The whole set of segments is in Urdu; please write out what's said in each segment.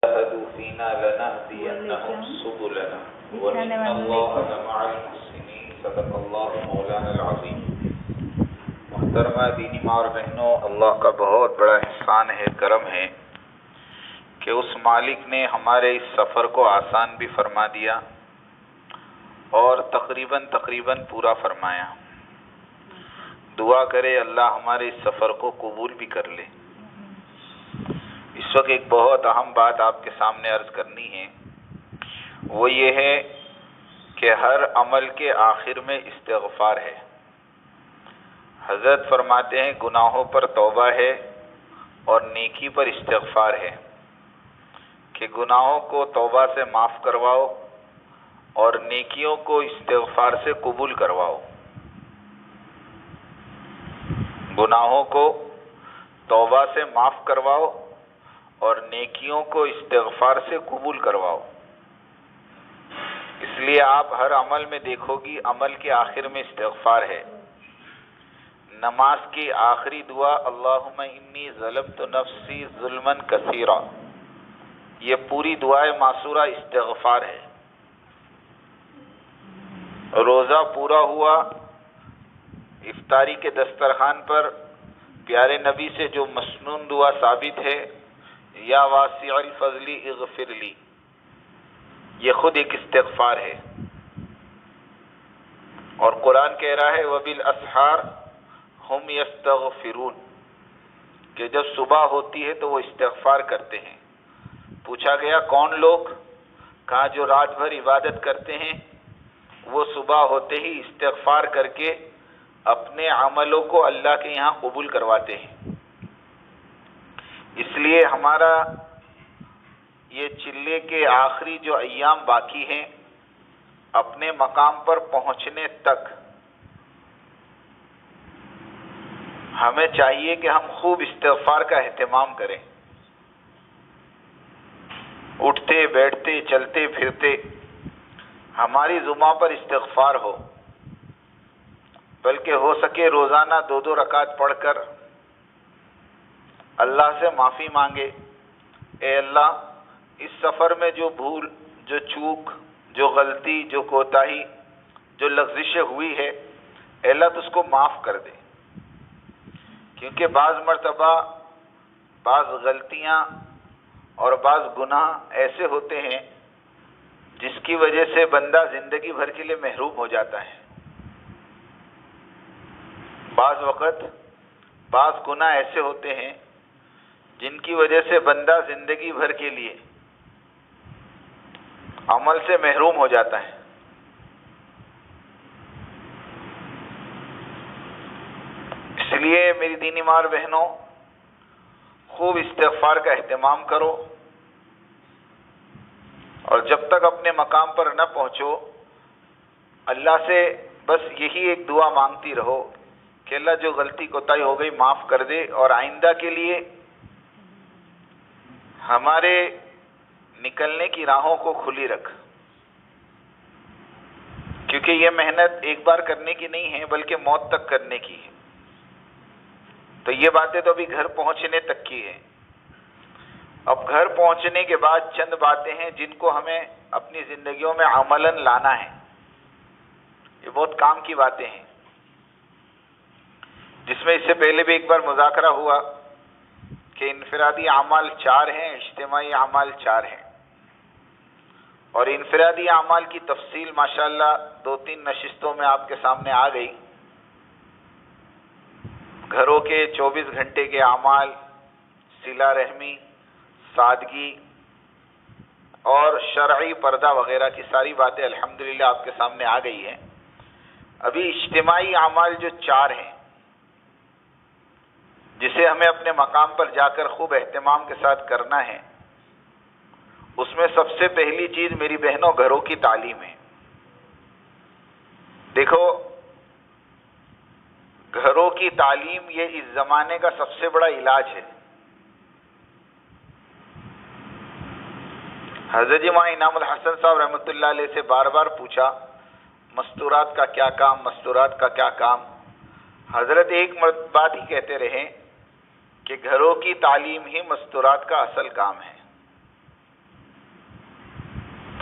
جاهدوا فينا لنهدينهم سبلنا وإن الله لمع المحسنين صدق اللہ مولانا العظیم۔ محترمہ دینی ماں اور بہنوں، اللہ کا بہت بڑا احسان ہے، کرم ہے کہ اس مالک نے ہمارے اس سفر کو آسان بھی فرما دیا اور تقریباً پورا فرمایا۔ دعا کرے اللہ ہمارے اس سفر کو قبول بھی کر لے۔ اس وقت ایک بہت اہم بات آپ کے سامنے عرض کرنی ہے، وہ یہ ہے کہ ہر عمل کے آخر میں استغفار ہے۔ حضرت فرماتے ہیں گناہوں پر توبہ ہے اور نیکی پر استغفار ہے، کہ گناہوں کو توبہ سے معاف کرواؤ اور نیکیوں کو استغفار سے قبول کرواؤ۔ گناہوں کو توبہ سے معاف کرواؤ اور نیکیوں کو استغفار سے قبول کرواؤ۔ اس لیے آپ ہر عمل میں دیکھو گی عمل کے آخر میں استغفار ہے۔ نماز کی آخری دعا اللہم انی ظلمت نفسی ظلما کثیرا، یہ پوری دعائے معصورہ استغفار ہے۔ روزہ پورا ہوا، افطاری کے دسترخوان پر پیارے نبی سے جو مسنون دعا ثابت ہے، یا واسع الفضل اغفر لی، یہ خود ایک استغفار ہے۔ اور قرآن کہہ رہا ہے وبالاسحار ہم یستغفرون، کہ جب صبح ہوتی ہے تو وہ استغفار کرتے ہیں۔ پوچھا گیا کون لوگ؟ کہا جو رات بھر عبادت کرتے ہیں، وہ صبح ہوتے ہی استغفار کر کے اپنے عملوں کو اللہ کے یہاں قبول کرواتے ہیں۔ اس لیے ہمارا یہ چلے کے آخری جو ایام باقی ہیں، اپنے مقام پر پہنچنے تک ہمیں چاہیے کہ ہم خوب استغفار کا اہتمام کریں۔ اٹھتے بیٹھتے چلتے پھرتے ہماری زبان پر استغفار ہو، بلکہ ہو سکے روزانہ 2 رکعت پڑھ کر اللہ سے معافی مانگے۔ اے اللہ، اس سفر میں جو بھول، جو چوک، جو غلطی، جو کوتاہی، جو لغزشیں ہوئی ہے، اے اللہ تو اس کو معاف کر دے، کیونکہ بعض مرتبہ بعض غلطیاں اور بعض گناہ ایسے ہوتے ہیں جس کی وجہ سے بندہ زندگی بھر کے لیے محروم ہو جاتا ہے۔ بعض وقت بعض گناہ ایسے ہوتے ہیں جن کی وجہ سے بندہ زندگی بھر کے لیے عمل سے محروم ہو جاتا ہے۔ اس لیے میری دینی ماں اور بہنوں، خوب استغفار کا اہتمام کرو، اور جب تک اپنے مقام پر نہ پہنچو اللہ سے بس یہی ایک دعا مانگتی رہو کہ اللہ جو غلطی کوتاہی ہو گئی معاف کر دے، اور آئندہ کے لیے ہمارے نکلنے کی راہوں کو کھلی رکھ، کیونکہ یہ محنت ایک بار کرنے کی نہیں ہے بلکہ موت تک کرنے کی ہے۔ تو یہ باتیں تو ابھی گھر پہنچنے تک کی ہے۔ اب گھر پہنچنے کے بعد چند باتیں ہیں جن کو ہمیں اپنی زندگیوں میں عملاً لانا ہے۔ یہ بہت کام کی باتیں ہیں، جس میں اس سے پہلے بھی ایک بار مذاکرہ ہوا کہ انفرادی اعمال 4 ہیں، اجتماعی اعمال 4 ہیں، اور انفرادی اعمال کی تفصیل ماشاءاللہ 2-3 نشستوں میں آپ کے سامنے آ گئی۔ گھروں کے 24 گھنٹے کے اعمال، صلہ رحمی، سادگی اور شرعی پردہ وغیرہ کی ساری باتیں الحمدللہ آپ کے سامنے آ گئی ہیں۔ ابھی اجتماعی اعمال جو 4 ہیں، جسے ہمیں اپنے مقام پر جا کر خوب اہتمام کے ساتھ کرنا ہے، اس میں سب سے پہلی چیز میری بہنوں گھروں کی تعلیم ہے۔ دیکھو، گھروں کی تعلیم یہ اس زمانے کا سب سے بڑا علاج ہے۔ حضرت امام انعام الحسن صاحب رحمۃ اللہ علیہ سے بار بار پوچھا مستورات کا کیا کام، مستورات کا کیا کام؟ حضرت ایک بات ہی کہتے رہے کہ گھروں کی تعلیم ہی مستورات کا اصل کام ہے۔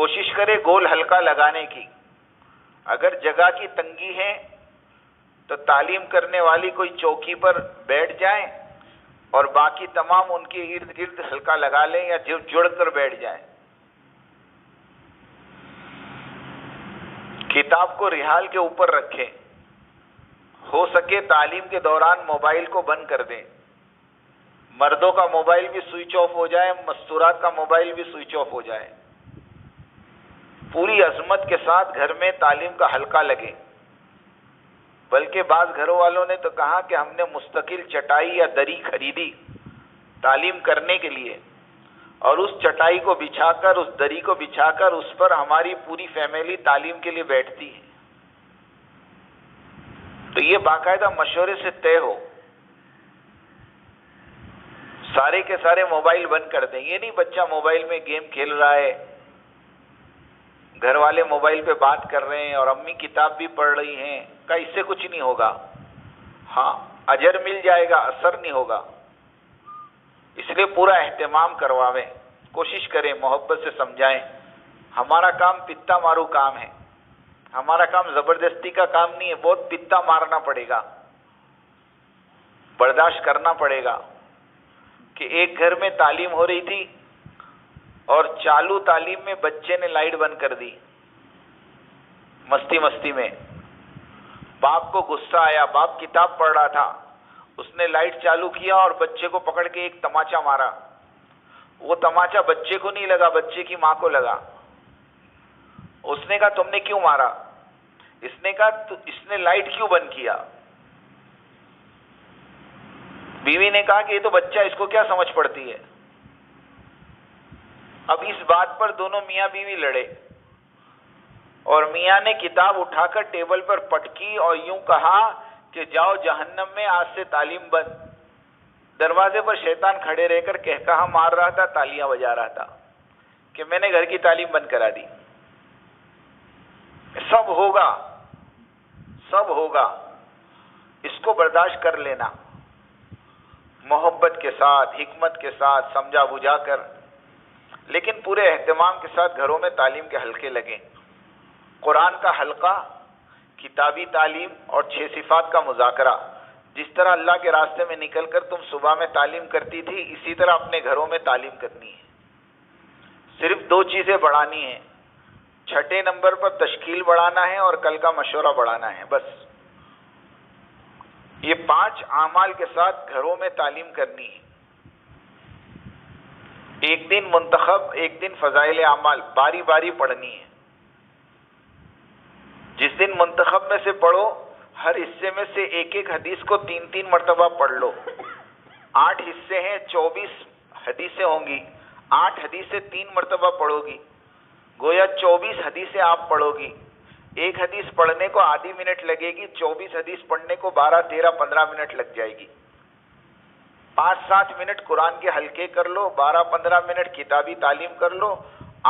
کوشش کرے گول حلقہ لگانے کی. اگر جگہ کی تنگی ہے تو تعلیم کرنے والی کوئی چوکی پر بیٹھ جائیں اور باقی تمام ان کے ارد گرد حلقہ لگا لیں یا جڑ کر بیٹھ جائیں. کتاب کو رحال کے اوپر رکھیں. ہو سکے تعلیم کے دوران موبائل کو بند کر دیں. مردوں کا موبائل بھی سوئچ آف ہو جائے، مستورات کا موبائل بھی سوئچ آف ہو جائے. پوری عظمت کے ساتھ گھر میں تعلیم کا حلقہ لگے. بلکہ بعض گھروں والوں نے تو کہا کہ ہم نے مستقل چٹائی یا دری خریدی تعلیم کرنے کے لیے، اور اس چٹائی کو بچھا کر، اس دری کو بچھا کر اس پر ہماری پوری فیملی تعلیم کے لیے بیٹھتی ہے. تو یہ باقاعدہ مشورے سے طے ہو. سارے کے سارے موبائل بند کر دیں. یہ نہیں بچہ موبائل میں گیم کھیل رہا ہے، گھر والے موبائل پہ بات کر رہے ہیں اور امی کتاب بھی پڑھ رہی ہیں، کہ اس سے کچھ نہیں ہوگا. ہاں اجر مل جائے گا، اثر نہیں ہوگا. اس لیے پورا اہتمام کرواویں، کوشش کریں، محبت سے سمجھائیں. ہمارا کام پتا مارو کام ہے، ہمارا کام زبردستی کا کام نہیں ہے. بہت پتا مارنا پڑے گا، برداشت کرنا پڑے گا. کہ ایک گھر میں تعلیم ہو رہی تھی اور چالو تعلیم میں بچے نے لائٹ بند کر دی مستی مستی میں. باپ کو غصہ آیا، باپ کتاب پڑھ رہا تھا، اس نے لائٹ چالو کیا اور بچے کو پکڑ کے ایک تماچا مارا. وہ تماچا بچے کو نہیں لگا، بچے کی ماں کو لگا. اس نے کہا تم نے کیوں مارا؟ اس نے کہا اس نے لائٹ کیوں بند کیا؟ بیوی نے کہا کہ یہ تو بچہ، اس کو کیا سمجھ پڑتی ہے؟ اب اس بات پر دونوں میاں بیوی لڑے، اور میاں نے کتاب اٹھا کر ٹیبل پر پٹکی اور یوں کہا کہ جاؤ جہنم میں، آج سے تعلیم بند. دروازے پر شیطان کھڑے رہ کر کہا مار رہا تھا، تالیاں بجا رہا تھا کہ میں نے گھر کی تعلیم بند کرا دی. سب ہوگا، سب ہوگا. اس کو برداشت کر لینا، محبت کے ساتھ، حکمت کے ساتھ، سمجھا بجھا کر، لیکن پورے اہتمام کے ساتھ گھروں میں تعلیم کے حلقے لگیں. قرآن کا حلقہ، کتابی تعلیم اور 6 صفات کا مذاکرہ. جس طرح اللہ کے راستے میں نکل کر تم صبح میں تعلیم کرتی تھی، اسی طرح اپنے گھروں میں تعلیم کرنی ہے. صرف 2 چیزیں بڑھانی ہیں. 6 نمبر پر تشکیل بڑھانا ہے اور کل کا مشورہ بڑھانا ہے، بس. یہ 5 اعمال کے ساتھ گھروں میں تعلیم کرنی ہے. ایک دن منتخب، ایک دن فضائل اعمال، باری باری پڑھنی ہے. جس دن منتخب میں سے پڑھو، ہر حصے میں سے ایک ایک حدیث کو 3 مرتبہ پڑھ لو. 8 حصے ہیں، 24 حدیثیں ہوں گی. 8 حدیثیں 3 مرتبہ پڑھو گی، گویا 24 حدیثیں آپ پڑھو گی. ایک حدیث پڑھنے کو آدھی منٹ لگے گی، 24 حدیث پڑھنے کو 12، 13، 15 منٹ لگ جائے گی. 5-7 منٹ قرآن کے حلقے کر لو، 12-15 منٹ کتابی تعلیم کر لو،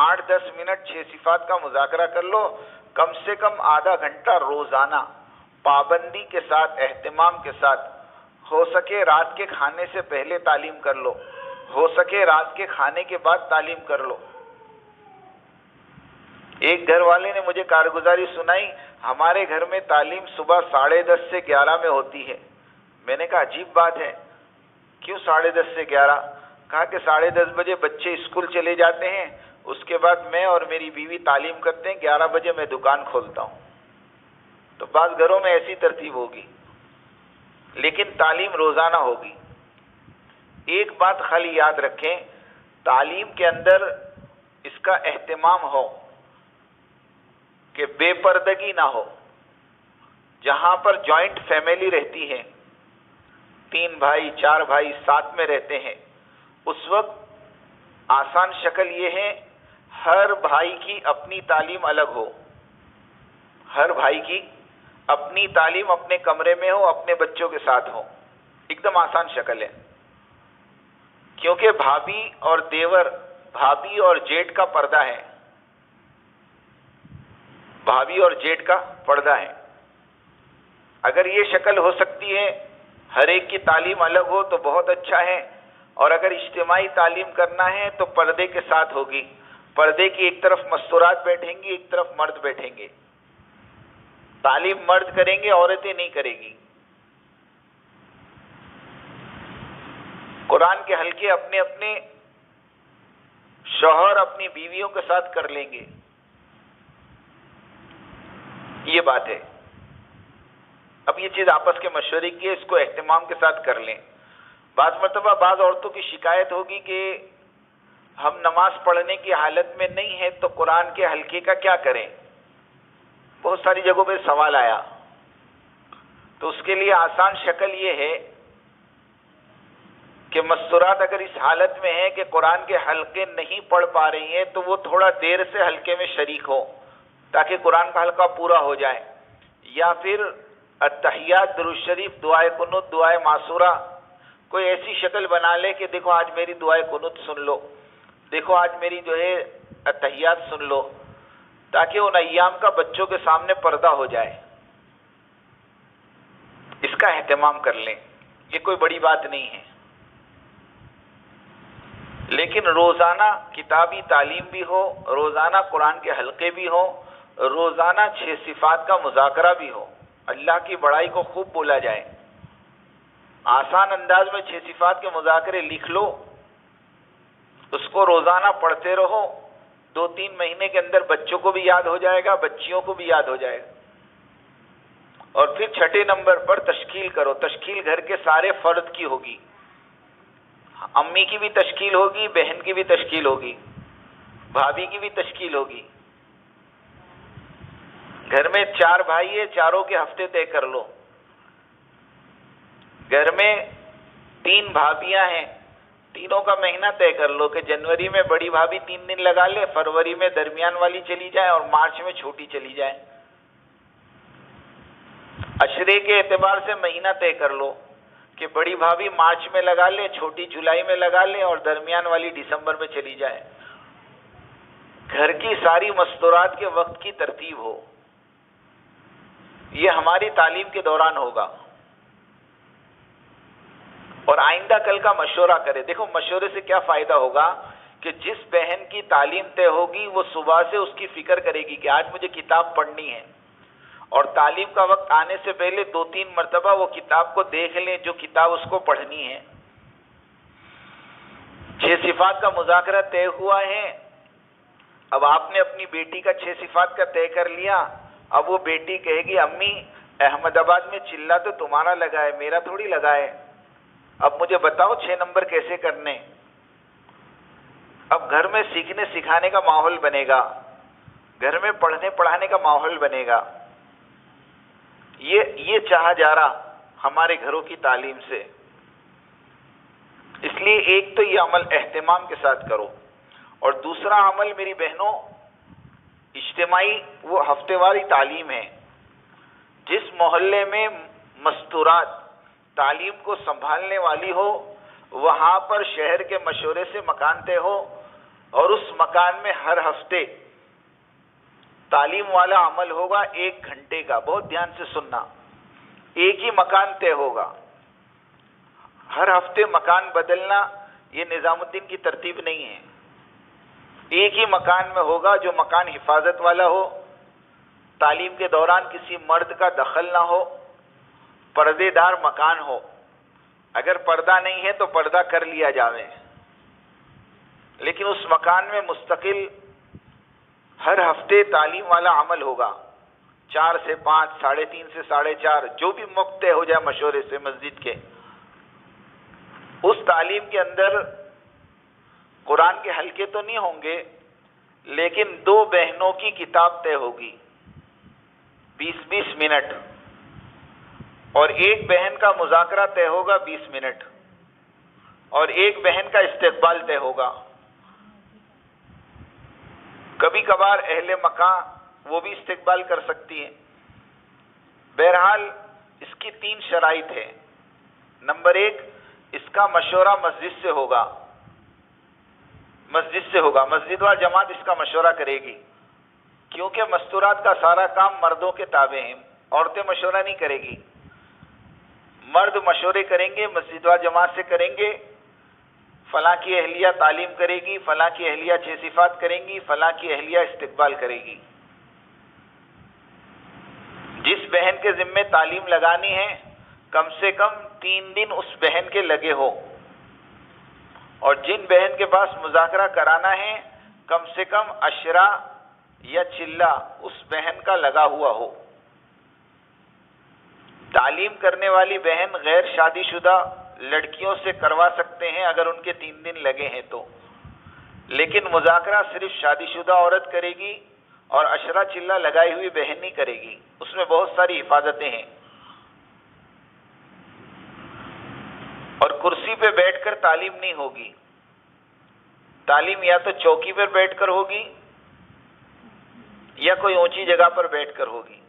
8-10 منٹ 6 صفات کا مذاکرہ کر لو. کم سے کم آدھا گھنٹہ روزانہ پابندی کے ساتھ، اہتمام کے ساتھ. ہو سکے رات کے کھانے سے پہلے تعلیم کر لو، ہو سکے رات کے کھانے کے بعد تعلیم کر لو. ایک گھر والے نے مجھے کارگزاری سنائی، ہمارے گھر میں تعلیم صبح 10:30 سے 11 میں ہوتی ہے. میں نے کہا عجیب بات ہے، کیوں 10:30 سے 11؟ کہا کہ 10:30 بجے بچے اسکول چلے جاتے ہیں، اس کے بعد میں اور میری بیوی تعلیم کرتے ہیں، 11 بجے میں دکان کھولتا ہوں. تو بعض گھروں میں ایسی ترتیب ہوگی، لیکن تعلیم روزانہ ہوگی. ایک بات خالی یاد رکھیں، تعلیم کے اندر اس کا اہتمام ہو کہ بے پردگی نہ ہو. جہاں پر جوائنٹ فیملی رہتی ہے، 3 بھائی 4 بھائی ساتھ میں رہتے ہیں، اس وقت آسان شکل یہ ہے ہر بھائی کی اپنی تعلیم الگ ہو. ہر بھائی کی اپنی تعلیم اپنے کمرے میں ہو، اپنے بچوں کے ساتھ ہو. ایک دم آسان شکل ہے، کیونکہ بھابھی اور دیور، بھابھی اور جیٹھ کا پردہ ہے. بھابھی اور جیٹھ کا پردہ ہے. اگر یہ شکل ہو سکتی ہے، ہر ایک کی تعلیم الگ ہو تو بہت اچھا ہے. اور اگر اجتماعی تعلیم کرنا ہے تو پردے کے ساتھ ہوگی. پردے کی ایک طرف مستورات بیٹھیں گی، ایک طرف مرد بیٹھیں گے. تعلیم مرد کریں گے، عورتیں نہیں کرے گی. قرآن کے حلقے اپنے اپنے شوہر اپنی بیویوں کے ساتھ کر لیں گے. یہ بات ہے. اب یہ چیز آپس کے مشورے کی ہے، اس کو اہتمام کے ساتھ کر لیں. بعض مرتبہ بعض عورتوں کی شکایت ہوگی کہ ہم نماز پڑھنے کی حالت میں نہیں ہیں تو قرآن کے حلقے کا کیا کریں. بہت ساری جگہوں پہ سوال آیا. تو اس کے لیے آسان شکل یہ ہے کہ مستورات اگر اس حالت میں ہیں کہ قرآن کے حلقے نہیں پڑھ پا رہی ہیں تو وہ تھوڑا دیر سے حلقے میں شریک ہو تاکہ قرآن کا حلقہ پورا ہو جائے. یا پھر التحیات، درود شریف، دعائے قنوت، دعائے معصورہ کوئی ایسی شکل بنا لے کہ دیکھو آج میری دعائے قنوت سن لو، دیکھو آج میری جو ہے التحیات سن لو، تاکہ ان ایام کا بچوں کے سامنے پردہ ہو جائے. اس کا اہتمام کر لیں. یہ کوئی بڑی بات نہیں ہے. لیکن روزانہ کتابی تعلیم بھی ہو، روزانہ قرآن کے حلقے بھی ہو، روزانہ 6 صفات کا مذاکرہ بھی ہو، اللہ کی بڑائی کو خوب بولا جائے. آسان انداز میں 6 صفات کے مذاکرے لکھ لو، اس کو روزانہ پڑھتے رہو. 2-3 مہینے کے اندر بچوں کو بھی یاد ہو جائے گا، بچیوں کو بھی یاد ہو جائے گا. اور پھر 6 نمبر پر تشکیل کرو. تشکیل گھر کے سارے فرد کی ہوگی. امی کی بھی تشکیل ہوگی، بہن کی بھی تشکیل ہوگی، بھابھی کی بھی تشکیل ہوگی. گھر میں 4 بھائی ہیں، چاروں کے ہفتے طے کر لو. گھر میں 3 بھابیاں ہیں، تینوں کا مہینہ طے کر لو کہ جنوری میں بڑی بھابھی 3 دن لگا لے، فروری میں درمیان والی چلی جائے اور مارچ میں چھوٹی چلی جائے. عشرے کے اعتبار سے مہینہ طے کر لو کہ بڑی بھابھی مارچ میں لگا لے، چھوٹی جولائی میں لگا لے اور درمیان والی دسمبر میں چلی جائے. گھر کی ساری مستورات کے وقت کی ترتیب ہو. یہ ہماری تعلیم کے دوران ہوگا. اور آئندہ کل کا مشورہ کرے. دیکھو مشورے سے کیا فائدہ ہوگا کہ جس بہن کی تعلیم طے ہوگی وہ صبح سے اس کی فکر کرے گی کہ آج مجھے کتاب پڑھنی ہے، اور تعلیم کا وقت آنے سے پہلے 2-3 مرتبہ وہ کتاب کو دیکھ لیں جو کتاب اس کو پڑھنی ہے. 6 صفات کا مذاکرہ طے ہوا ہے. اب آپ نے اپنی بیٹی کا 6 صفات کا طے کر لیا. اب وہ بیٹی کہے گی امی احمد آباد میں چلا تو تمہارا لگا ہے، میرا تھوڑی لگا ہے. اب مجھے بتاؤ 6 نمبر کیسے کرنے. اب گھر میں سیکھنے سکھانے کا ماحول بنے گا، گھر میں پڑھنے پڑھانے کا ماحول بنے گا. یہ چاہا جا رہا ہمارے گھروں کی تعلیم سے. اس لیے ایک تو یہ عمل اہتمام کے ساتھ کرو، اور دوسرا عمل میری بہنوں اجتماعی وہ ہفتے واری تعلیم ہے. جس محلے میں مستورات تعلیم کو سنبھالنے والی ہو وہاں پر شہر کے مشورے سے مکان طے ہو، اور اس مکان میں ہر ہفتے تعلیم والا عمل ہوگا 1 گھنٹے کا. بہت دھیان سے سننا. ایک ہی مکان طے ہوگا. ہر ہفتے مکان بدلنا یہ نظام الدین کی ترتیب نہیں ہے. ایک ہی مکان میں ہوگا جو مکان حفاظت والا ہو، تعلیم کے دوران کسی مرد کا دخل نہ ہو، پردے دار مکان ہو. اگر پردہ نہیں ہے تو پردہ کر لیا جاوے، لیکن اس مکان میں مستقل ہر ہفتے تعلیم والا عمل ہوگا. 4 سے 5، 3:30 سے 4:30، جو بھی وقت طے ہو جائے مشورے سے مسجد کے. اس تعلیم کے اندر قرآن کے حلقے تو نہیں ہوں گے، لیکن 2 بہنوں کی کتاب طے ہوگی 20-20 منٹ، اور ایک بہن کا مذاکرہ طے ہوگا 20 منٹ، اور ایک بہن کا استقبال طے ہوگا. کبھی کبھار اہل مکان وہ بھی استقبال کر سکتی ہے. بہرحال اس کی 3 شرائط ہے. نمبر 1، اس کا مشورہ مسجد سے ہوگا. مسجد وال جماعت اس کا مشورہ کرے گی، کیونکہ مستورات کا سارا کام مردوں کے تابع ہیں. عورتیں مشورہ نہیں کرے گی. مرد مشورے کریں گے، مسجد وال جماعت سے کریں گے. فلاں کی اہلیہ تعلیم کرے گی، فلاں کی اہلیہ 6 صفات کریں گی، فلاں کی اہلیہ استقبال کرے گی۔ جس بہن کے ذمے تعلیم لگانی ہے کم سے کم 3 دن اس بہن کے لگے ہو، اور جن بہن کے پاس مذاکرہ کرانا ہے کم سے کم عشرہ یا چلہ اس بہن کا لگا ہوا ہو۔ تعلیم کرنے والی بہن غیر شادی شدہ لڑکیوں سے کروا سکتے ہیں اگر ان کے 3 دن لگے ہیں تو، لیکن مذاکرہ صرف شادی شدہ عورت کرے گی اور عشرہ چلہ لگائی ہوئی بہن نہیں کرے گی، اس میں بہت ساری حفاظتیں ہیں۔ اور کرسی پہ بیٹھ کر تعلیم نہیں ہوگی، تعلیم یا تو چوکی پر بیٹھ کر ہوگی یا کوئی اونچی جگہ پر بیٹھ کر ہوگی،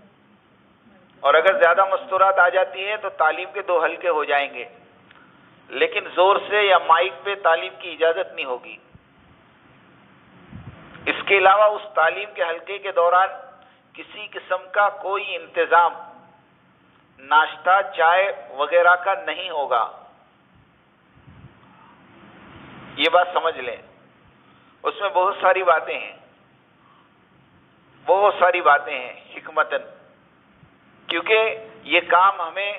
اور اگر زیادہ مستورات آ جاتی ہیں تو تعلیم کے 2 حلقے ہو جائیں گے، لیکن زور سے یا مائک پہ تعلیم کی اجازت نہیں ہوگی۔ اس کے علاوہ اس تعلیم کے حلقے کے دوران کسی قسم کا کوئی انتظام ناشتہ چائے وغیرہ کا نہیں ہوگا، یہ بات سمجھ لیں۔ اس میں بہت ساری باتیں ہیں، بہت ساری باتیں ہیں حکمتاً، کیونکہ یہ کام ہمیں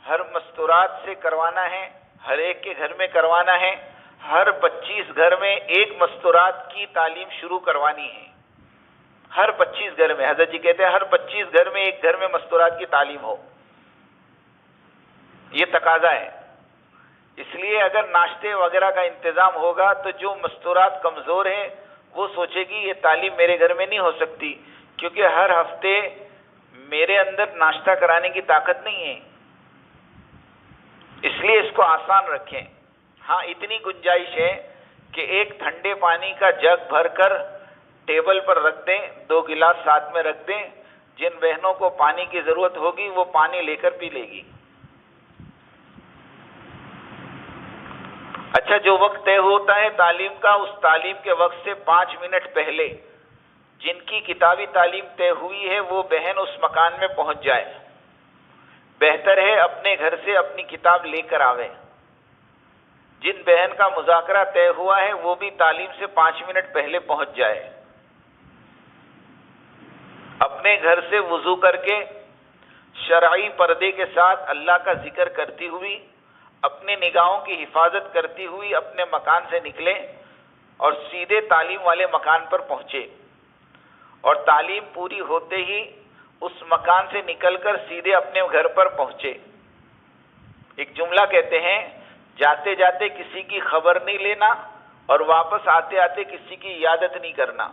ہر مستورات سے کروانا ہے، ہر ایک کے گھر میں کروانا ہے، ہر 25 گھر میں ایک مستورات کی تعلیم شروع کروانی ہے، ہر 25 گھر میں۔ حضرت جی کہتے ہیں ہر 25 گھر میں ایک گھر میں مستورات کی تعلیم ہو، یہ تقاضا ہے۔ اس لیے اگر ناشتے وغیرہ کا انتظام ہوگا تو جو مستورات کمزور ہیں وہ سوچے گی یہ تعلیم میرے گھر میں نہیں ہو سکتی، کیونکہ ہر ہفتے میرے اندر ناشتہ کرانے کی طاقت نہیں ہے، اس لیے اس کو آسان رکھیں۔ ہاں اتنی گنجائش ہے کہ ایک ٹھنڈے پانی کا جگ بھر کر ٹیبل پر رکھ دیں، 2 گلاس ساتھ میں رکھ دیں، جن بہنوں کو پانی کی ضرورت ہوگی وہ پانی لے کر پی لے گی۔ اچھا، جو وقت طے ہوتا ہے تعلیم کا، اس تعلیم کے وقت سے 5 منٹ پہلے جن کی کتابی تعلیم طے ہوئی ہے وہ بہن اس مکان میں پہنچ جائے، بہتر ہے اپنے گھر سے اپنی کتاب لے کر آوے۔ جن بہن کا مذاکرہ طے ہوا ہے وہ بھی تعلیم سے 5 منٹ پہلے پہنچ جائے، اپنے گھر سے وضو کر کے شرعی پردے کے ساتھ اللہ کا ذکر کرتی ہوئی، اپنے نگاہوں کی حفاظت کرتی ہوئی اپنے مکان سے نکلے اور سیدھے تعلیم والے مکان پر پہنچے، اور تعلیم پوری ہوتے ہی اس مکان سے نکل کر سیدھے اپنے گھر پر پہنچے۔ ایک جملہ کہتے ہیں، جاتے جاتے کسی کی خبر نہیں لینا اور واپس آتے آتے کسی کی عیادت نہیں کرنا،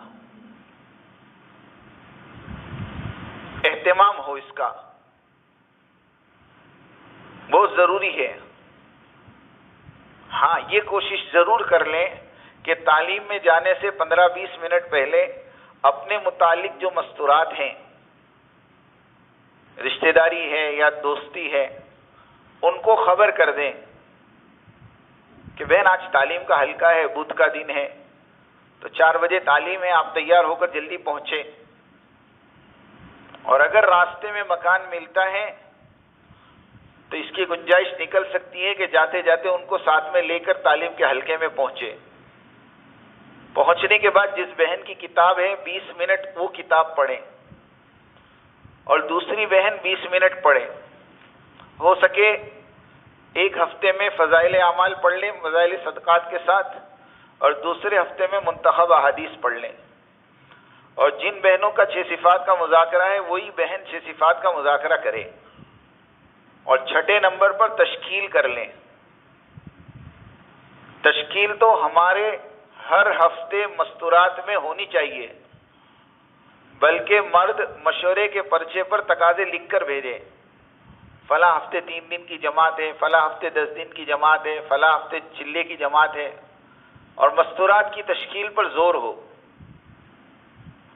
اہتمام ہو اس کا، بہت ضروری ہے۔ ہاں یہ کوشش ضرور کر لیں کہ تعلیم میں جانے سے 15-20 منٹ پہلے اپنے متعلق جو مستورات ہیں، رشتہ داری ہے یا دوستی ہے، ان کو خبر کر دیں کہ بہن آج تعلیم کا حلقہ ہے، بدھ کا دن ہے، تو 4 بجے تعلیم ہے، آپ تیار ہو کر جلدی پہنچے۔ اور اگر راستے میں مکان ملتا ہے تو اس کی گنجائش نکل سکتی ہے کہ جاتے جاتے ان کو ساتھ میں لے کر تعلیم کے حلقے میں پہنچے۔ پہنچنے کے بعد جس بہن کی کتاب ہے 20 منٹ وہ کتاب پڑھیں، اور دوسری بہن 20 منٹ پڑھے، ہو سکے ایک ہفتے میں فضائل اعمال پڑھ لیں فضائل صدقات کے ساتھ، اور دوسرے ہفتے میں منتخب احادیث پڑھ لیں۔ اور جن بہنوں کا 6 صفات کا مذاکرہ ہے وہی بہن 6 صفات کا مذاکرہ کرے، اور 6 نمبر پر تشکیل کر لیں۔ تشکیل تو ہمارے ہر ہفتے مستورات میں ہونی چاہیے، بلکہ مرد مشورے کے پرچے پر تقاضے لکھ کر بھیجیں، فلاں ہفتے 3 دن کی جماعت ہے، فلاں ہفتے 10 دن کی جماعت ہے، فلاں ہفتے چلے کی جماعت ہے، اور مستورات کی تشکیل پر زور ہو۔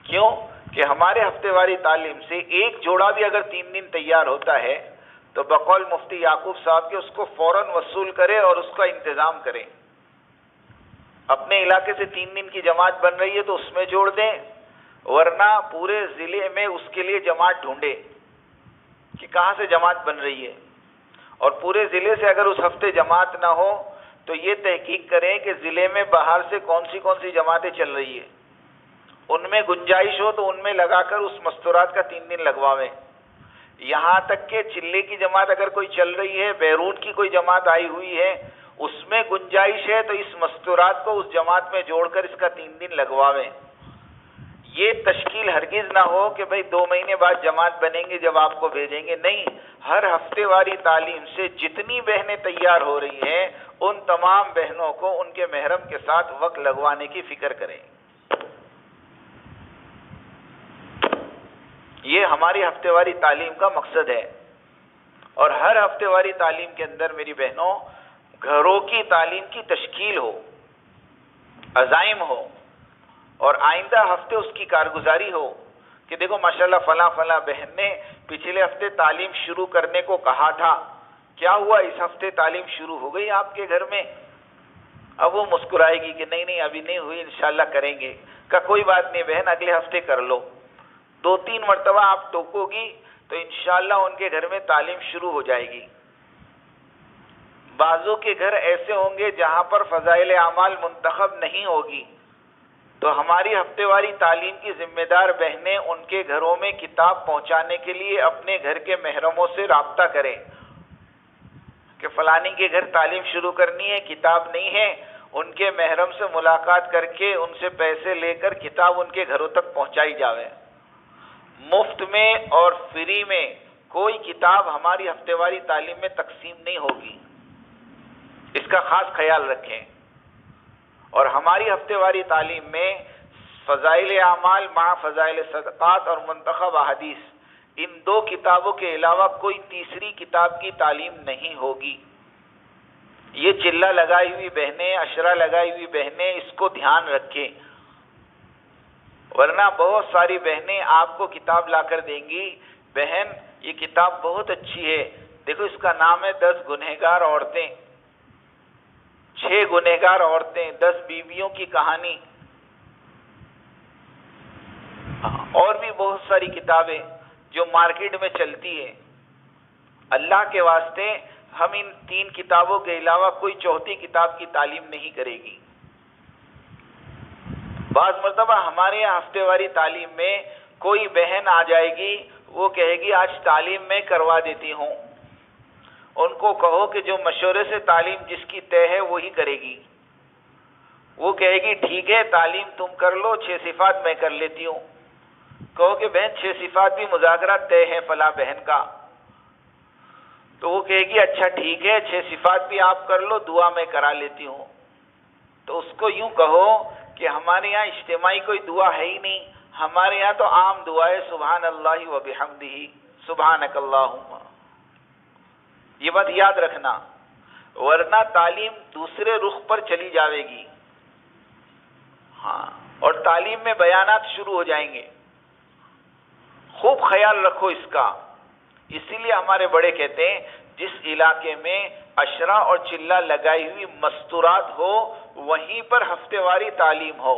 کیوں کہ ہمارے ہفتے واری تعلیم سے ایک جوڑا بھی اگر 3 دن تیار ہوتا ہے تو بقول مفتی یعقوب صاحب کے اس کو فوراً وصول کرے اور اس کا انتظام کریں۔ اپنے علاقے سے 3 دن کی جماعت بن رہی ہے تو اس میں جوڑ دیں، ورنہ پورے ضلع میں اس کے لیے جماعت ڈھونڈے کہ کہاں سے جماعت بن رہی ہے، اور پورے ضلع سے اگر اس ہفتے جماعت نہ ہو تو تو یہ تحقیق کریں کہ ضلع میں باہر سے کون سی جماعتیں چل رہی ہے، ان میں گنجائش ہو تو ان میں لگا کر اس مستورات کا 3 دن لگواویں۔ یہاں تک کہ چلے کی جماعت اگر کوئی چل رہی ہے، بیرون کی کوئی جماعت آئی ہوئی ہے، اس میں گنجائش ہے تو اس مستورات کو اس جماعت میں جوڑ کر اس کا 3 دن لگواویں۔ یہ تشکیل ہرگز نہ ہو کہ بھئی 2 مہینے بعد جماعت بنیں گے جب آپ کو بھیجیں گے، نہیں، ہر ہفتے واری تعلیم سے جتنی بہنیں تیار ہو رہی ہیں ان تمام بہنوں کو ان کے محرم کے ساتھ وقت لگوانے کی فکر کریں۔ یہ ہماری ہفتے واری تعلیم کا مقصد ہے، اور ہر ہفتے واری تعلیم کے اندر میری بہنوں گھروں کی تعلیم کی تشکیل ہو، عزائم ہو، اور آئندہ ہفتے اس کی کارگزاری ہو کہ دیکھو ماشاءاللہ فلاں بہن نے پچھلے ہفتے تعلیم شروع کرنے کو کہا تھا، کیا ہوا اس ہفتے تعلیم شروع ہو گئی آپ کے گھر میں؟ اب وہ مسکرائے گی کہ نہیں ابھی نہیں ہوئی، انشاءاللہ کریں گے۔ کہ کوئی بات نہیں بہن، اگلے ہفتے کر لو۔ 2-3 مرتبہ آپ ٹوکو گی تو انشاءاللہ ان کے گھر میں تعلیم شروع ہو جائے گی۔ بعضوں کے گھر ایسے ہوں گے جہاں پر فضائل اعمال منتخب نہیں ہوگی، تو ہماری ہفتے واری تعلیم کی ذمہ دار بہنیں ان کے گھروں میں کتاب پہنچانے کے لیے اپنے گھر کے محرموں سے رابطہ کریں کہ فلانی کے گھر تعلیم شروع کرنی ہے، کتاب نہیں ہے، ان کے محرم سے ملاقات کر کے ان سے پیسے لے کر کتاب ان کے گھروں تک پہنچائی جاوے۔ مفت میں اور فری میں کوئی کتاب ہماری ہفتے واری تعلیم میں تقسیم نہیں ہوگی، اس کا خاص خیال رکھیں۔ اور ہماری ہفتے واری تعلیم میں فضائل اعمال مع فضائل صدقات اور منتخب احادیث، ان 2 کتابوں کے علاوہ کوئی تیسری کتاب کی تعلیم نہیں ہوگی۔ یہ چلہ لگائی ہوئی بہنیں، اشرہ لگائی ہوئی بہنیں اس کو دھیان رکھیں، ورنہ بہت ساری بہنیں آپ کو کتاب لا کر دیں گی، بہن یہ کتاب بہت اچھی ہے، دیکھو اس کا نام ہے 10 گنہگار عورتیں، 6 گنہگار عورتیں، 10 بیویوں کی کہانی، اور بھی بہت ساری کتابیں جو مارکیٹ میں چلتی ہے۔ اللہ کے واسطے ہم ان 3 کتابوں کے علاوہ کوئی چوتھی کتاب کی تعلیم نہیں کرے گی۔ بعض مرتبہ ہمارے یہاں ہفتے واری تعلیم میں کوئی بہن آ جائے گی، وہ کہے گی آج تعلیم میں کروا دیتی ہوں۔ ان کو کہو کہ جو مشورے سے تعلیم جس کی طے ہے وہی کرے گی۔ وہ کہے گی ٹھیک ہے تعلیم تم کر لو، 6 صفات میں کر لیتی ہوں۔ کہو کہ بہن 6 صفات بھی مذاکرات طے ہے فلاں بہن کا، تو وہ کہے گی اچھا ٹھیک ہے 6 صفات بھی آپ کر لو، دعا میں کرا لیتی ہوں۔ تو اس کو یوں کہو کہ ہمارے یہاں اجتماعی کوئی دعا ہے ہی نہیں، ہمارے یہاں تو عام دعا ہے سبحان اللہ و بحمدہ سبحانک اللہم۔ یہ بات یاد رکھنا، ورنہ تعلیم دوسرے رخ پر چلی جاوے گی۔ ہاں، اور تعلیم میں بیانات شروع ہو جائیں گے، خوب خیال رکھو اس کا۔ اسی لیے ہمارے بڑے کہتے ہیں جس علاقے میں اشرا اور چلہ لگائی ہوئی مستورات ہو وہیں پر ہفتے واری تعلیم ہو،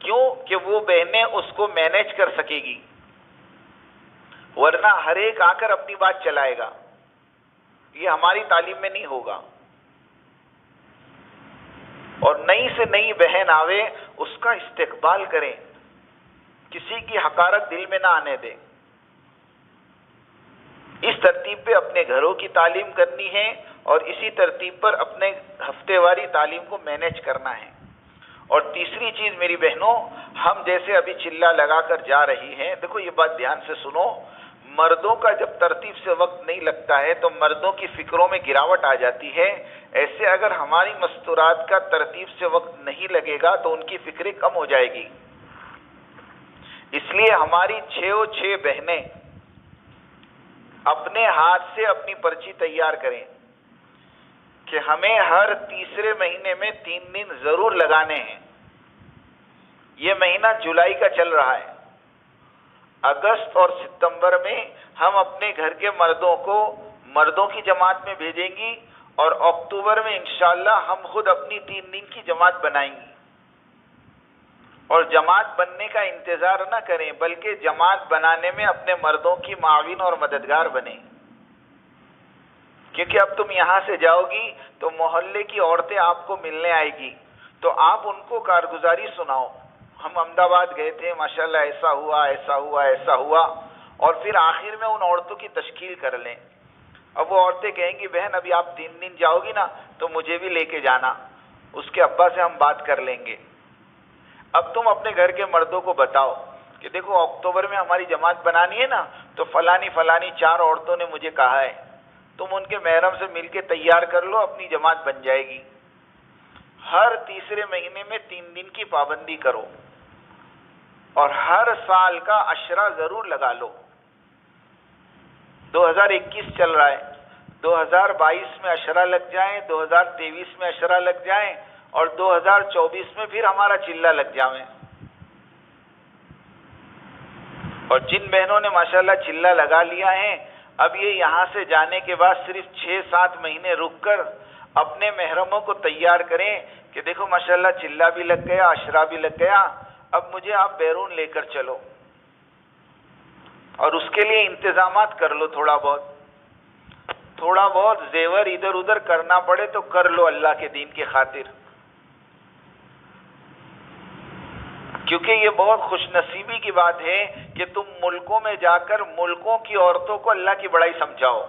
کیوں کہ وہ بہنیں اس کو مینیج کر سکے گی، ورنہ ہر ایک آ کر اپنی بات چلائے گا، یہ ہماری تعلیم میں نہیں ہوگا۔ اور نئی سے نئی بہن آوے اس کا استقبال کریں، کسی کی حقارت دل میں نہ آنے دیں۔ اس ترتیب پہ اپنے گھروں کی تعلیم کرنی ہے اور اسی ترتیب پر اپنے ہفتے واری تعلیم کو مینیج کرنا ہے۔ اور تیسری چیز میری بہنوں، ہم جیسے ابھی چلہ لگا کر جا رہی ہیں، دیکھو یہ بات دھیان سے سنو، مردوں کا جب ترتیب سے وقت نہیں لگتا ہے تو مردوں کی فکروں میں گراوٹ آ جاتی ہے، ایسے اگر ہماری مستورات کا ترتیب سے وقت نہیں لگے گا تو ان کی فکریں کم ہو جائے گی۔ اس لیے ہماری 6 بہنیں اپنے ہاتھ سے اپنی پرچی تیار کریں کہ ہمیں ہر تیسرے مہینے میں 3 دن ضرور لگانے ہیں۔ یہ مہینہ جولائی کا چل رہا ہے، اگست اور ستمبر میں ہم اپنے گھر کے مردوں کو مردوں کی جماعت میں بھیجیں گی، اور اکتوبر میں انشاءاللہ ہم خود اپنی 3 دن کی جماعت بنائیں گی۔ اور جماعت بننے کا انتظار نہ کریں، بلکہ جماعت بنانے میں اپنے مردوں کی معاون اور مددگار بنیں۔ کیونکہ اب تم یہاں سے جاؤ گی تو محلے کی عورتیں آپ کو ملنے آئے گی، تو آپ ان کو کارگزاری سناؤ. ہم احمد آباد گئے تھے، ماشاءاللہ ایسا ہوا ایسا ہوا ایسا ہوا، اور پھر آخر میں ان عورتوں کی تشکیل کر لیں. اب وہ عورتیں کہیں گی بہن ابھی آپ 3 دن جاؤ گی نا تو مجھے بھی لے کے جانا، اس کے ابا سے ہم بات کر لیں گے. اب تم اپنے گھر کے مردوں کو بتاؤ کہ دیکھو اکتوبر میں ہماری جماعت بنانی ہے نا، تو فلانی 4 عورتوں نے مجھے کہا ہے، تم ان کے محرم سے مل کے تیار کر لو، اپنی جماعت بن جائے گی. ہر تیسرے مہینے میں 3 دن کی پابندی کرو، اور ہر سال کا عشرہ ضرور لگا لو. 2021 چل رہا ہے، 2022 میں عشرہ لگ جائیں، 2023 میں عشرہ لگ جائیں، اور 2024 میں پھر ہمارا چلہ لگ جاویں. اور جن بہنوں نے ماشاءاللہ چلہ لگا لیا ہے، اب یہ یہاں سے جانے کے بعد صرف 6-7 مہینے رک کر اپنے محرموں کو تیار کریں کہ دیکھو ماشاءاللہ چلہ بھی لگ گیا، عشرہ بھی لگ گیا، اب مجھے آپ بیرون لے کر چلو. اور اس کے لیے انتظامات کر لو، تھوڑا بہت زیور ادھر ادھر کرنا پڑے تو کر لو اللہ کے دین کی خاطر. کیونکہ یہ بہت خوش نصیبی کی بات ہے کہ تم ملکوں میں جا کر ملکوں کی عورتوں کو اللہ کی بڑائی سمجھاؤ.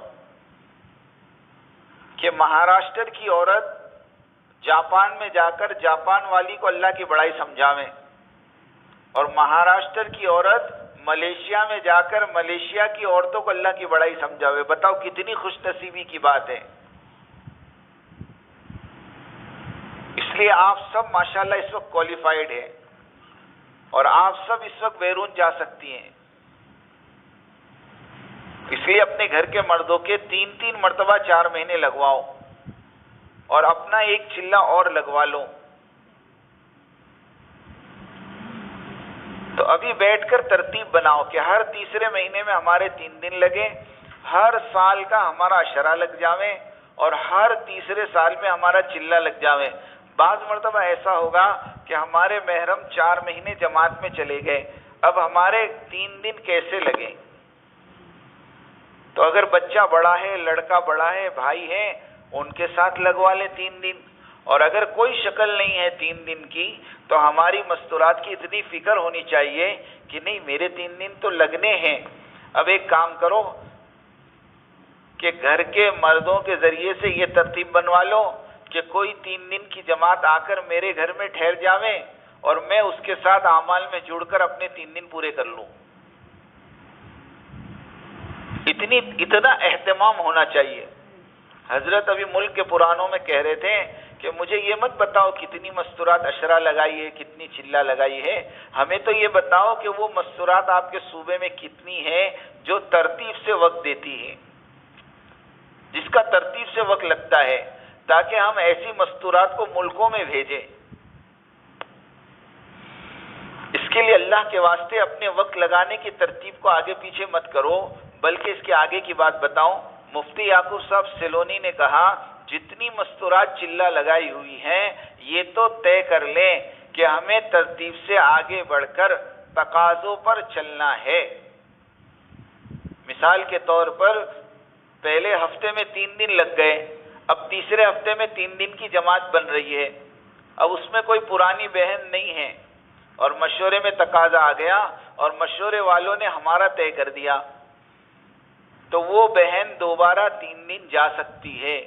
کہ مہاراشٹر کی عورت جاپان میں جا کر جاپان والی کو اللہ کی بڑائی سمجھاویں، اور مہاراشٹر کی عورت ملیشیا میں جا کر ملیشیا کی عورتوں کو اللہ کی بڑائی سمجھاوے. بتاؤ کتنی خوش نصیبی کی بات ہے. اس لیے آپ سب ماشاءاللہ اس وقت کوالیفائڈ ہیں، اور آپ سب اس وقت بیرون جا سکتی ہیں. اس لیے اپنے گھر کے مردوں کے 3 مرتبہ 4 مہینے لگواؤ، اور اپنا ایک چلہ اور لگوا لو. تو ابھی بیٹھ کر ترتیب بناؤ کہ ہر تیسرے مہینے میں ہمارے 3 دن لگے، ہر سال کا ہمارا عشرہ لگ جاویں، اور ہر تیسرے سال میں ہمارا چلہ لگ جاویں. بعض مرتبہ ایسا ہوگا کہ ہمارے محرم 4 مہینے جماعت میں چلے گئے، اب ہمارے 3 دن کیسے لگے؟ تو اگر بچہ بڑا ہے، لڑکا بڑا ہے، بھائی ہے، ان کے ساتھ لگوا لیں 3 دن. اور اگر کوئی شکل نہیں ہے 3 دن کی تو ہماری مستورات کی اتنی فکر ہونی چاہیے کہ نہیں میرے 3 دن تو لگنے ہیں. اب ایک کام کرو کہ گھر کے مردوں کے ذریعے سے یہ ترتیب بنوا لو کہ کوئی 3 دن کی جماعت آ کر میرے گھر میں ٹھہر جاویں، اور میں اس کے ساتھ اعمال میں جڑ کر اپنے 3 دن پورے کر لوں. اتنا اہتمام ہونا چاہیے. حضرت ابھی ملک کے پرانوں میں کہہ رہے تھے کہ مجھے یہ مت بتاؤ کتنی مستورات عشرہ لگائی ہے، کتنی چلہ لگائی ہے، ہمیں تو یہ بتاؤ کہ وہ مستورات آپ کے صوبے میں کتنی ہے جو ترتیب سے وقت دیتی ہے، جس کا ترتیب سے وقت لگتا ہے، تاکہ ہم ایسی مستورات کو ملکوں میں بھیجیں. اس کے لیے اللہ کے واسطے اپنے وقت لگانے کی ترتیب کو آگے پیچھے مت کرو، بلکہ اس کے آگے کی بات بتاؤں. مفتی یعقوب صاحب سیلونی نے کہا جتنی مستورات چلہ لگائی ہوئی ہیں یہ تو طے کر لیں کہ ہمیں ترتیب سے آگے بڑھ کر تقاضوں پر چلنا ہے. مثال کے طور پر پہلے ہفتے میں 3 دن لگ گئے، اب تیسرے ہفتے میں 3 دن کی جماعت بن رہی ہے. اب اس میں کوئی پرانی بہن نہیں ہے، اور مشورے میں تقاضا آ گیا اور مشورے والوں نے ہمارا طے کر دیا، تو وہ بہن دوبارہ 3 دن جا سکتی ہے.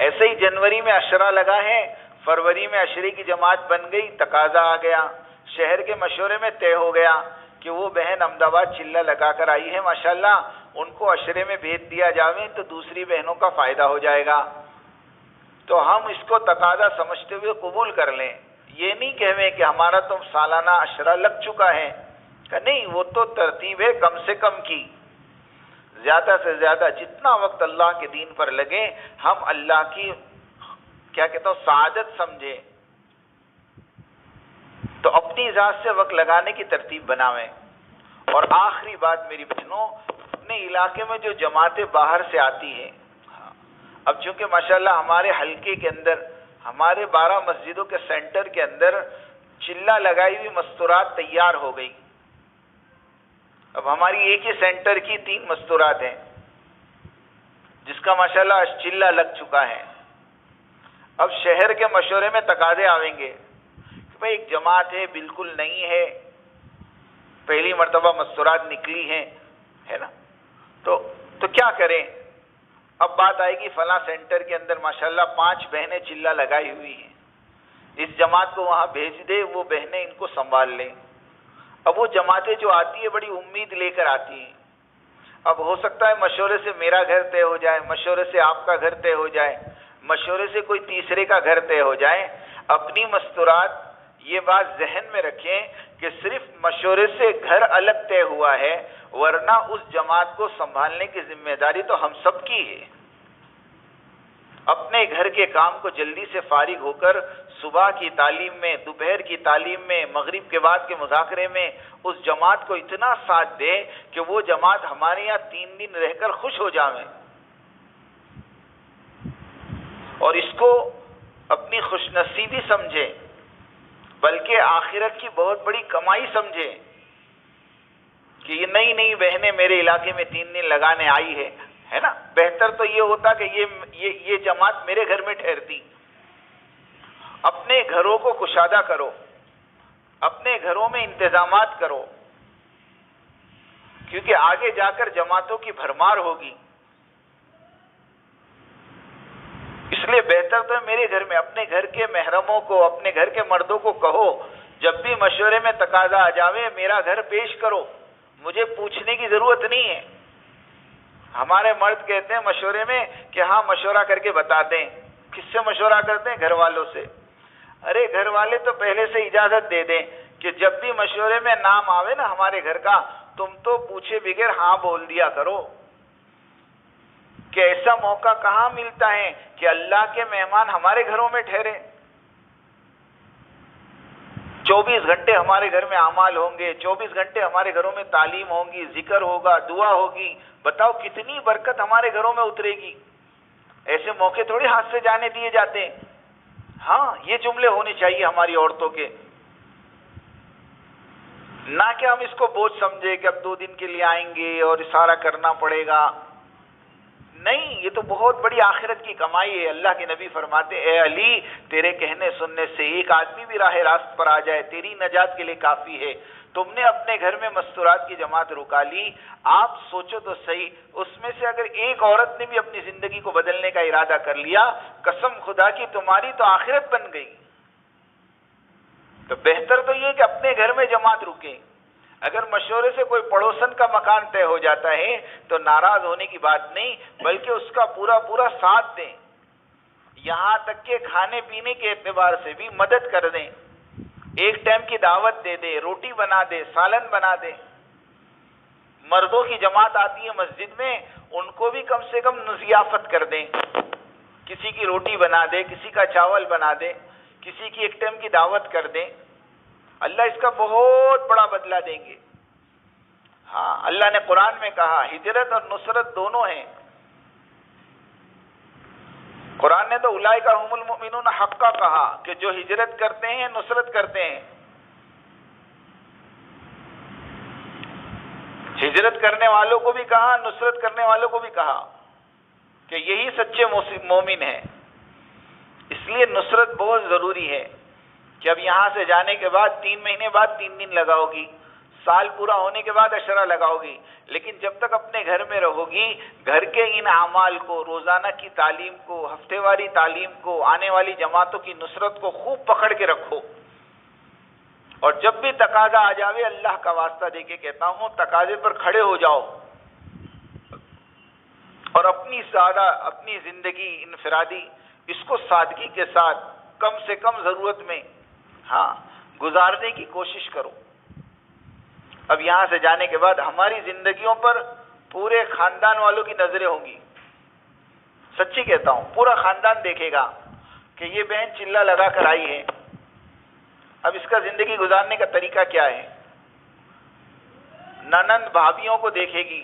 ایسے ہی جنوری میں عشرہ لگا ہے، فروری میں عشرے کی جماعت بن گئی، تقاضا آ گیا، شہر کے مشورے میں طے ہو گیا کہ وہ بہن احمد آباد چلہ لگا کر آئی ہے ماشاءاللہ، ان کو عشرے میں بھیج دیا جاوے تو دوسری بہنوں کا فائدہ ہو جائے گا. تو ہم اس کو تقاضا سمجھتے ہوئے قبول کر لیں. یہ نہیں کہویں کہ ہمارا تو سالانہ عشرہ لگ چکا ہے، کہ نہیں وہ تو ترتیب ہے کم سے کم کی. زیادہ سے زیادہ جتنا وقت اللہ کے دین پر لگے ہم اللہ کی سعادت سمجھے، تو اپنی ذات سے وقت لگانے کی ترتیب بناویں. اور آخری بات میری بہنوں، اپنے علاقے میں جو جماعتیں باہر سے آتی ہیں، اب چونکہ ماشاءاللہ ہمارے حلقے کے اندر، ہمارے 12 مسجدوں کے سینٹر کے اندر چلہ لگائی ہوئی مستورات تیار ہو گئی. اب ہماری ایک ہی سینٹر کی 3 مستورات ہیں. جس کا ماشاءاللہ چلہ لگ چکا ہے. اب شہر کے مشورے میں تقاضے آئیں گے کہ بھئی ایک جماعت ہے بالکل نہیں ہے، پہلی مرتبہ مستورات نکلی ہیں، ہے نا، تو کیا کریں؟ اب بات آئے گی فلاں سینٹر کے اندر ماشاءاللہ 5 بہنیں چلہ لگائی ہوئی ہیں، اس جماعت کو وہاں بھیج دے، وہ بہنیں ان کو سنبھال لیں. اب وہ جماعتیں جو آتی ہیں بڑی امید لے کر آتی ہیں. اب ہو سکتا ہے مشورے سے میرا گھر طے ہو جائے، مشورے سے آپ کا گھر طے ہو جائے، مشورے سے کوئی تیسرے کا گھر طے ہو جائے. اپنی مستورات یہ بات ذہن میں رکھیں کہ صرف مشورے سے گھر الگ طے ہوا ہے، ورنہ اس جماعت کو سنبھالنے کی ذمہ داری تو ہم سب کی ہے. اپنے گھر کے کام کو جلدی سے فارغ ہو کر صبح کی تعلیم میں، دوپہر کی تعلیم میں، مغرب کے بعد کے مذاکرے میں اس جماعت کو اتنا ساتھ دے کہ وہ جماعت ہمارے یہاں 3 دن رہ کر خوش ہو جائیں، اور اس کو اپنی خوش نصیبی سمجھے، بلکہ آخرت کی بہت بڑی کمائی سمجھے کہ یہ نئی نئی بہنیں میرے علاقے میں 3 دن لگانے آئی ہے نا. بہتر تو یہ ہوتا کہ یہ جماعت میرے گھر میں ٹھہرتی. اپنے گھروں کو کشادہ کرو، اپنے گھروں میں انتظامات کرو، کیونکہ آگے جا کر جماعتوں کی بھرمار ہوگی. اس لیے بہتر تو ہے میرے گھر میں. اپنے گھر کے محرموں کو، اپنے گھر کے مردوں کو کہو جب بھی مشورے میں تقاضا آ جاوے میرا گھر پیش کرو، مجھے پوچھنے کی ضرورت نہیں ہے. ہمارے مرد کہتے ہیں مشورے میں کہ ہاں مشورہ کر کے بتا دیں. کس سے مشورہ کرتے ہیں؟ گھر والوں سے. ارے گھر والے تو پہلے سے اجازت دے دیں کہ جب بھی مشورے میں نام آوے نا ہمارے گھر کا، تم تو پوچھے بغیر ہاں بول دیا کرو. کہ ایسا موقع کہاں ملتا ہے کہ اللہ کے مہمان ہمارے گھروں میں ٹھہرے. 24 گھنٹے ہمارے گھر میں اعمال ہوں گے، 24 گھنٹے ہمارے گھروں میں تعلیم ہوں گی، ذکر ہوگا، دعا ہوگی. بتاؤ کتنی برکت ہمارے گھروں میں اترے گی. ایسے موقع تھوڑی ہاتھ سے جانے دیے جاتے ہیں. ہاں یہ جملے ہونے چاہیے ہماری عورتوں کے، نہ کہ ہم اس کو بوجھ سمجھے کہ اب 2 دن کے لیے آئیں گے اور سارا کرنا پڑے گا. نہیں، یہ تو بہت بڑی آخرت کی کمائی ہے. اللہ کے نبی فرماتے اے علی، تیرے کہنے سننے سے ایک آدمی بھی راہ راست پر آ جائے تیری نجات کے لیے کافی ہے. تم نے اپنے گھر میں مستورات کی جماعت رکا لی. آپ سوچو تو صحیح، اس میں سے اگر ایک عورت نے بھی اپنی زندگی کو بدلنے کا ارادہ کر لیا، قسم خدا کی تمہاری تو آخرت بن گئی. تو بہتر تو یہ کہ اپنے گھر میں جماعت رکے. اگر مشورے سے کوئی پڑوسن کا مکان طے ہو جاتا ہے تو ناراض ہونے کی بات نہیں، بلکہ اس کا پورا ساتھ دیں. یہاں تک کہ کھانے پینے کے اعتبار سے بھی مدد کر دیں. ایک ٹائم کی دعوت دے دے، روٹی بنا دے، سالن بنا دے. مردوں کی جماعت آتی ہے مسجد میں، ان کو بھی کم سے کم ضیافت کر دیں. کسی کی روٹی بنا دے، کسی کا چاول بنا دے، کسی کی ایک ٹائم کی دعوت کر دیں. اللہ اس کا بہت بڑا بدلہ دیں گے. ہاں اللہ نے قرآن میں کہا ہجرت اور نصرت دونوں ہیں. قرآن نے تو اولئک ھم المؤمنون حقا کہا کہ جو ہجرت کرتے ہیں نصرت کرتے ہیں. ہجرت کرنے والوں کو بھی کہا، نصرت کرنے والوں کو بھی کہا کہ یہی سچے مومن ہیں. اس لیے نصرت بہت ضروری ہے کہ اب یہاں سے جانے کے بعد 3 مہینے بعد 3 دن لگاؤ گی، سال پورا ہونے کے بعد عشرہ لگاؤ گی، لیکن جب تک اپنے گھر میں رہو گی گھر کے ان اعمال کو، روزانہ کی تعلیم کو، ہفتے واری تعلیم کو، آنے والی جماعتوں کی نصرت کو خوب پکڑ کے رکھو. اور جب بھی تقاضا آ جاوے اللہ کا واسطہ دے کے کہتا ہوں تقاضے پر کھڑے ہو جاؤ اور اپنی زندگی انفرادی اس کو سادگی کے ساتھ کم سے کم ضرورت میں گزارنے کی کوشش کرو. اب یہاں سے جانے کے بعد ہماری زندگیوں پر پورے خاندان والوں کی نظریں ہوں گی. سچی کہتا ہوں، پورا خاندان دیکھے گا کہ یہ بہن چلہ لگا کر آئی ہے، اب اس کا زندگی گزارنے کا طریقہ کیا ہے. ننند بھابھیوں کو دیکھے گی،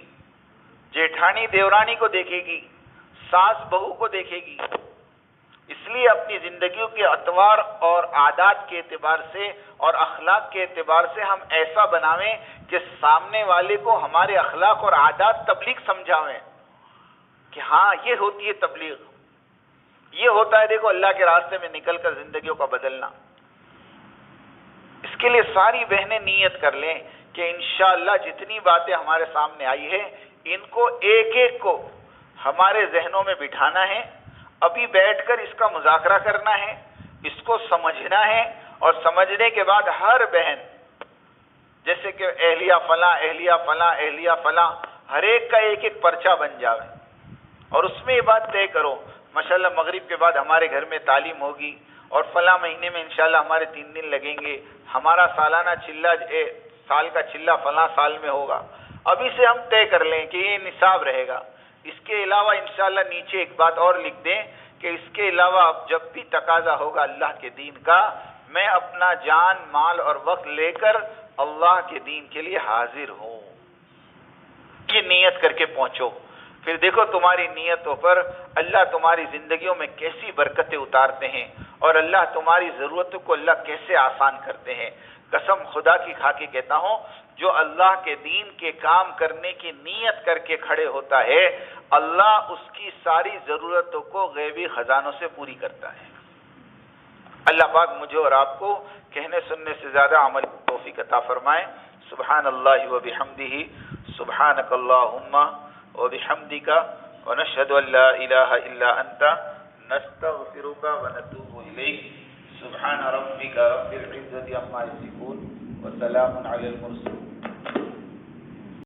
جیٹھانی دیورانی کو دیکھے گی، ساس بہو کو دیکھے گی. اس لیے اپنی زندگیوں کے اطوار اور عادات کے اعتبار سے اور اخلاق کے اعتبار سے ہم ایسا بناویں کہ سامنے والے کو ہمارے اخلاق اور عادات تبلیغ سمجھاویں کہ ہاں یہ ہوتی ہے تبلیغ، یہ ہوتا ہے دیکھو اللہ کے راستے میں نکل کر زندگیوں کا بدلنا۔ اس کے لیے ساری بہنیں نیت کر لیں کہ انشاءاللہ جتنی باتیں ہمارے سامنے آئی ہے ان کو ایک ایک کو ہمارے ذہنوں میں بٹھانا ہے، ابھی بیٹھ کر اس کا مذاکرہ کرنا ہے، اس کو سمجھنا ہے، اور سمجھنے کے بعد ہر بہن جیسے کہ اہلیہ فلاں اہلیہ فلاں اہلیہ فلاں ہر ایک کا ایک ایک پرچہ بن جاوے، اور اس میں یہ بات طے کرو ماشاءاللہ مغرب کے بعد ہمارے گھر میں تعلیم ہوگی، اور فلاں مہینے میں انشاءاللہ ہمارے 3 دن لگیں گے، ہمارا سالانہ چلہ سال کا چلہ فلاں سال میں ہوگا۔ ابھی سے ہم طے کر لیں کہ یہ نصاب رہے گا۔ اس کے علاوہ انشاءاللہ نیچے ایک بات اور لکھ دیں کہ اس کے علاوہ اب جب بھی تقاضا ہوگا اللہ کے دین کا، میں اپنا جان مال اور وقت لے کر اللہ کے دین کے لیے حاضر ہوں۔ یہ نیت کر کے پہنچو، پھر دیکھو تمہاری نیتوں پر اللہ تمہاری زندگیوں میں کیسی برکتیں اتارتے ہیں، اور اللہ تمہاری ضرورتوں کو اللہ کیسے آسان کرتے ہیں۔ قسم خدا کی کھا کے کہتا ہوں، جو اللہ کے دین کے کام کرنے کی نیت کر کے کھڑے ہوتا ہے، اللہ اس کی ساری ضرورتوں کو غیبی خزانوں سے پوری کرتا ہے۔ اللہ پاک مجھے اور آپ کو کہنے سننے سے زیادہ عمل کی توفیق عطا فرمائے۔ سبحان اللہ و بحمدہ، سبحانک اللہم و بحمدک، ونشہد ان لا الہ الا انت، نستغفرک ونتوب الیک۔ سبحان ربک رب العزۃ عما یصفون وسلام علی المرسلین۔